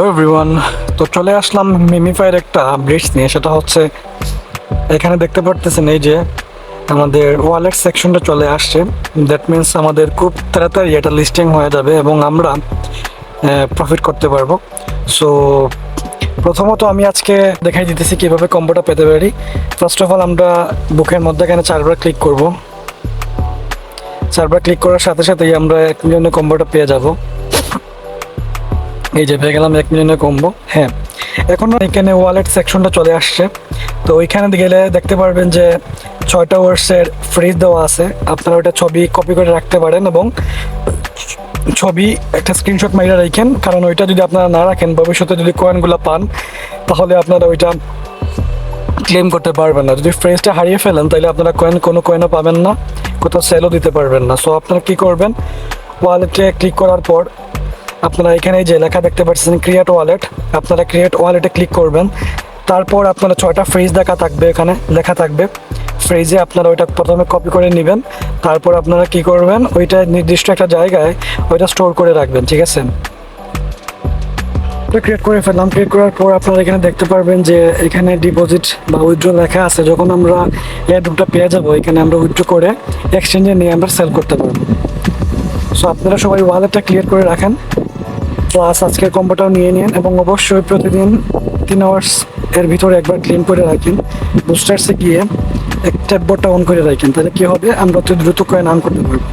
Hello everyone, তো চলে আসলাম মিমিফাইয়ের একটা ব্রিজ নিয়ে। সেটা হচ্ছে এখানে দেখতে পারতেছেন, এই যে আমাদের ওয়ালেট সেকশনটা চলে আসছে। দ্যাট মিন্স আমাদের খুব তাড়াতাড়ি এটা লিস্টিং হয়ে যাবে এবং আমরা প্রফিট করতে পারবো। সো প্রথমত আমি আজকে দেখাই দিতেছি কীভাবে কম্বোটা পেতে পারি। ফার্স্ট অফ অল আমরা বুকের মধ্যে এখানে 4বার ক্লিক করব। 4বার ক্লিক করার সাথে সাথেই আমরা 1 মিলিয়নের কম্বোটা পেয়ে যাব। এই যে পেয়ে গেলাম 1 মিলিয়নের কম্বো। হ্যাঁ, এখন এখানে ওয়ালেট সেকশনটা চলে আসছে। তো ওইখানে গেলে দেখতে পারবেন যে 6টা ওয়ার্ডসের ফ্রিজ দেওয়া আছে। আপনারা ওইটা ছবি কপি করে রাখতে পারেন এবং ছবি একটা স্ক্রিনশট মাইরা রাখেন, কারণ ওইটা যদি আপনারা না রাখেন, ভবিষ্যতে যদি কয়েনগুলো পান তাহলে আপনারা ওইটা ক্লেম করতে পারবেন না। যদি ফ্রেজটা হারিয়ে ফেলেন তাহলে আপনারা কোনো কয়েনও পাবেন না, কোথাও সেলও দিতে পারবেন না। সো আপনারা কী করবেন, ওয়ালেটে ক্লিক করার পর আপনারা এখানে যে লেখা দেখতে পাচ্ছেন ক্রিয়েট ওয়ালেট, আপনারা ক্রিয়েট ওয়ালেটে ক্লিক করবেন। তারপর আপনারা 6টা ফ্রেজ এখানে লেখা থাকবে। ফ্রেজে আপনারা ওইটা প্রথমে কপি করে নেবেন। তারপর আপনারা কি করবেন, ওইটা নির্দিষ্ট একটা জায়গায় ওইটা স্টোর করে রাখবেন। ঠিক আছে, ক্রিয়েট করে ফেললাম। ক্রিয়েট করার পর আপনারা এখানে দেখতে পারবেন যে এখানে ডিপোজিট বা উইথড্র লেখা আছে। যখন আমরা এয়ারড্রপটা পেয়ে যাবো, এখানে আমরা উইথড্র করে এক্সচেঞ্জে নিয়ে আমরা সেল করতে পারবো। সো আপনারা সবাই ওয়ালেটটা ক্লিয়ার করে রাখেন, প্লাস আজকের কম্বোটাও নিয়ে নিন এবং অবশ্যই প্রতিদিন 3 আওয়ার্স এর ভিতরে একবার ক্লেম করে রাখেন। বুস্টার্সে গিয়ে একটা বোর্ডটা অন করে রাখেন, তাহলে কী হবে, আমরা অত দ্রুত কয়েন আর্ন করতে পারবো।